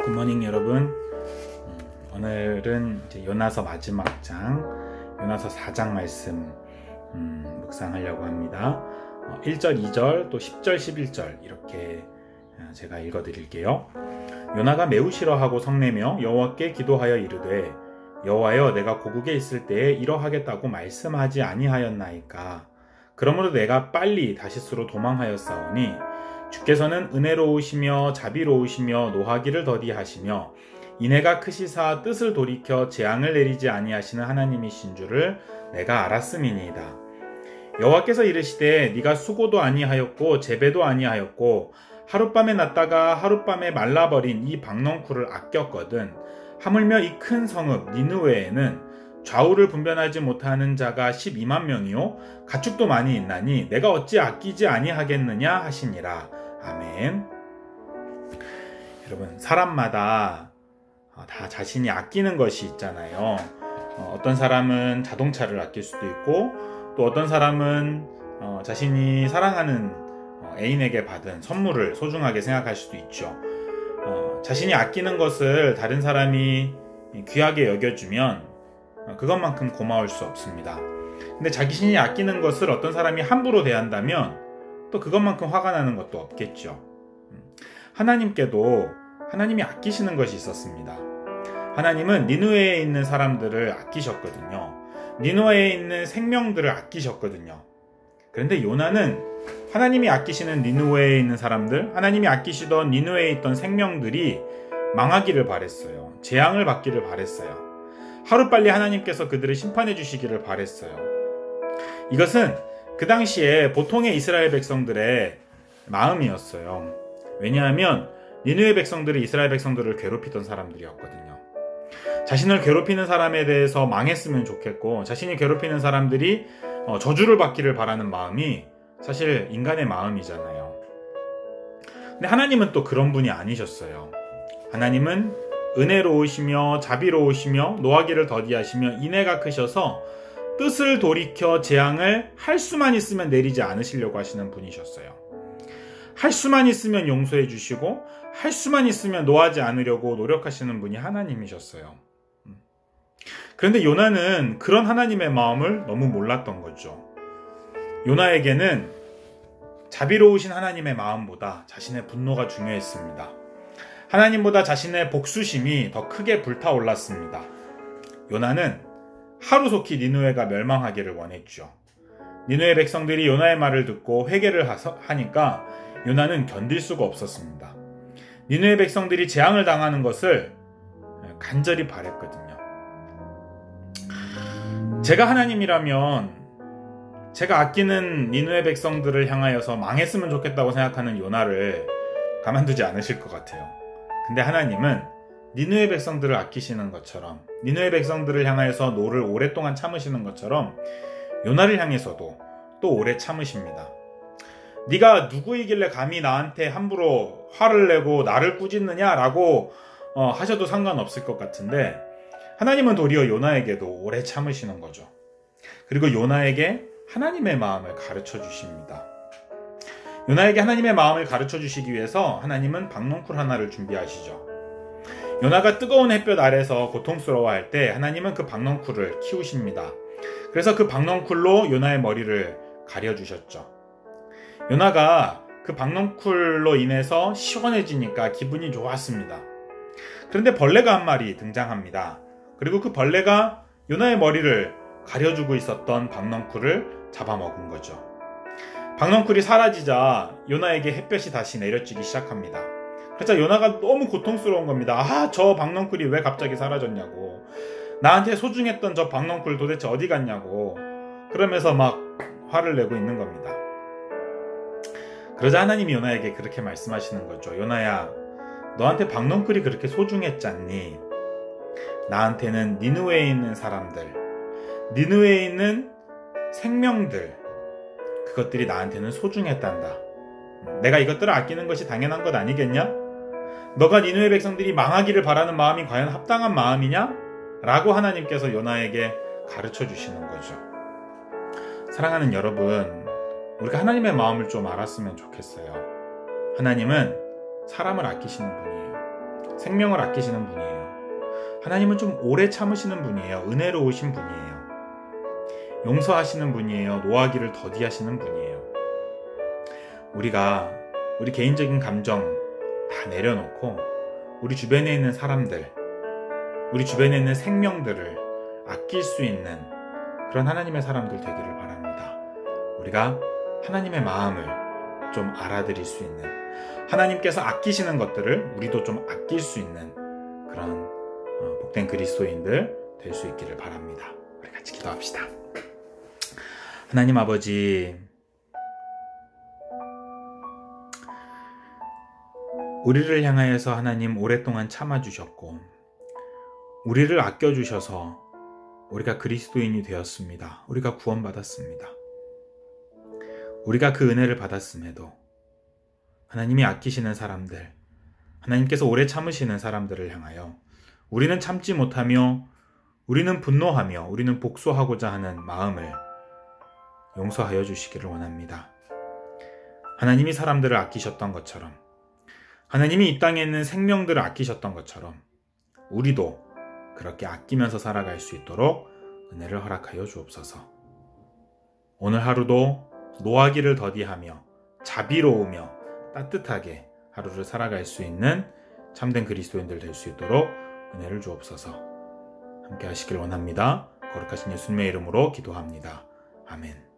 굿모닝 여러분. 오늘은 이제 요나서 마지막 장, 요나서 4장 말씀 묵상하려고 합니다. 1절, 2절, 또 10절, 11절 이렇게 제가 읽어드릴게요. 요나가 매우 싫어하고 성내며 여호와께 기도하여 이르되 여호와여, 내가 고국에 있을 때에 이러하겠다고 말씀하지 아니하였나이까. 그러므로 내가 빨리 다시스로 도망하였사오니 주께서는 은혜로우시며 자비로우시며 노하기를 더디하시며 인애가 크시사 뜻을 돌이켜 재앙을 내리지 아니하시는 하나님이신 줄을 내가 알았음이니이다. 여호와께서 이르시되 네가 수고도 아니하였고 재배도 아니하였고 하룻밤에 났다가 하룻밤에 말라버린 이 박넝쿨을 아꼈거든. 하물며 이 큰 성읍 니느웨에는 좌우를 분별하지 못하는 자가 12만 명이요 가축도 많이 있나니 내가 어찌 아끼지 아니하겠느냐 하시니라. 아멘. 여러분, 사람마다 다 자신이 아끼는 것이 있잖아요. 어떤 사람은 자동차를 아낄 수도 있고, 또 어떤 사람은 자신이 사랑하는 애인에게 받은 선물을 소중하게 생각할 수도 있죠. 자신이 아끼는 것을 다른 사람이 귀하게 여겨주면 그것만큼 고마울 수 없습니다. 근데 자신이 아끼는 것을 어떤 사람이 함부로 대한다면 또 그것만큼 화가 나는 것도 없겠죠. 하나님께도 하나님이 아끼시는 것이 있었습니다. 하나님은 니느웨에 있는 사람들을 아끼셨거든요. 니느웨에 있는 생명들을 아끼셨거든요. 그런데 요나는 하나님이 아끼시는 니느웨에 있는 사람들, 하나님이 아끼시던 니느웨에 있던 생명들이 망하기를 바랬어요. 재앙을 받기를 바랬어요. 하루빨리 하나님께서 그들을 심판해 주시기를 바랬어요. 이것은 그 당시에 보통의 이스라엘 백성들의 마음이었어요. 왜냐하면 니느웨 백성들이 이스라엘 백성들을 괴롭히던 사람들이었거든요. 자신을 괴롭히는 사람에 대해서 망했으면 좋겠고, 자신이 괴롭히는 사람들이 저주를 받기를 바라는 마음이 사실 인간의 마음이잖아요. 근데 하나님은 또 그런 분이 아니셨어요. 하나님은 은혜로우시며 자비로우시며 노하기를 더디하시며 인애가 크셔서 뜻을 돌이켜 재앙을 할 수만 있으면 내리지 않으시려고 하시는 분이셨어요. 할 수만 있으면 용서해 주시고 할 수만 있으면 노하지 않으려고 노력하시는 분이 하나님이셨어요. 그런데 요나는 그런 하나님의 마음을 너무 몰랐던 거죠. 요나에게는 자비로우신 하나님의 마음보다 자신의 분노가 중요했습니다. 하나님보다 자신의 복수심이 더 크게 불타올랐습니다. 요나는 하루속히 니느웨가 멸망하기를 원했죠. 니느웨 백성들이 요나의 말을 듣고 회개를 하니까 요나는 견딜 수가 없었습니다. 니느웨 백성들이 재앙을 당하는 것을 간절히 바랬거든요. 제가 하나님이라면 제가 아끼는 니느웨 백성들을 향하여서 망했으면 좋겠다고 생각하는 요나를 가만두지 않으실 것 같아요. 근데 하나님은 니느웨 백성들을 아끼시는 것처럼, 니느웨 백성들을 향하여서 노를 오랫동안 참으시는 것처럼 요나를 향해서도 또 오래 참으십니다. 네가 누구이길래 감히 나한테 함부로 화를 내고 나를 꾸짖느냐라고 하셔도 상관없을 것 같은데, 하나님은 도리어 요나에게도 오래 참으시는 거죠. 그리고 요나에게 하나님의 마음을 가르쳐 주십니다. 요나에게 하나님의 마음을 가르쳐 주시기 위해서 하나님은 박넝쿨 하나를 준비하시죠. 요나가 뜨거운 햇볕 아래서 고통스러워할 때 하나님은 그 박넝쿨을 키우십니다. 그래서 그 박넝쿨로 요나의 머리를 가려주셨죠. 요나가 그 박넝쿨로 인해서 시원해지니까 기분이 좋았습니다. 그런데 벌레가 한 마리 등장합니다. 그리고 그 벌레가 요나의 머리를 가려주고 있었던 박넝쿨을 잡아먹은 거죠. 박넝쿨이 사라지자 요나에게 햇볕이 다시 내려지기 시작합니다. 그래서 요나가 너무 고통스러운 겁니다. 저 박넝쿨이 왜 갑자기 사라졌냐고, 나한테 소중했던 저 박넝쿨 도대체 어디 갔냐고, 그러면서 막 화를 내고 있는 겁니다. 그러자 하나님이 요나에게 그렇게 말씀하시는 거죠. 요나야, 너한테 박넝쿨이 그렇게 소중했잖니? 나한테는 니느웨에 있는 사람들, 니느웨에 있는 생명들, 그것들이 나한테는 소중했단다. 내가 이것들을 아끼는 것이 당연한 것 아니겠냐? 너가 니느웨 백성들이 망하기를 바라는 마음이 과연 합당한 마음이냐? 라고 하나님께서 요나에게 가르쳐 주시는 거죠. 사랑하는 여러분, 우리가 하나님의 마음을 좀 알았으면 좋겠어요. 하나님은 사람을 아끼시는 분이에요. 생명을 아끼시는 분이에요. 하나님은 좀 오래 참으시는 분이에요. 은혜로우신 분이에요. 용서하시는 분이에요. 노하기를 더디하시는 분이에요. 우리가 우리 개인적인 감정 다 내려놓고 우리 주변에 있는 사람들, 우리 주변에 있는 생명들을 아낄 수 있는 그런 하나님의 사람들 되기를 바랍니다. 우리가 하나님의 마음을 좀 알아들일 수 있는, 하나님께서 아끼시는 것들을 우리도 좀 아낄 수 있는 그런 복된 그리스도인들 될 수 있기를 바랍니다. 우리 같이 기도합시다. 하나님 아버지, 우리를 향하여서 하나님 오랫동안 참아주셨고 우리를 아껴주셔서 우리가 그리스도인이 되었습니다. 우리가 구원받았습니다. 우리가 그 은혜를 받았음에도 하나님이 아끼시는 사람들, 하나님께서 오래 참으시는 사람들을 향하여 우리는 참지 못하며 우리는 분노하며 우리는 복수하고자 하는 마음을 용서하여 주시기를 원합니다. 하나님이 사람들을 아끼셨던 것처럼, 하나님이 이 땅에 있는 생명들을 아끼셨던 것처럼 우리도 그렇게 아끼면서 살아갈 수 있도록 은혜를 허락하여 주옵소서. 오늘 하루도 노하기를 더디하며 자비로우며 따뜻하게 하루를 살아갈 수 있는 참된 그리스도인들 될 수 있도록 은혜를 주옵소서. 함께 하시길 원합니다. 거룩하신 예수님의 이름으로 기도합니다. 아멘.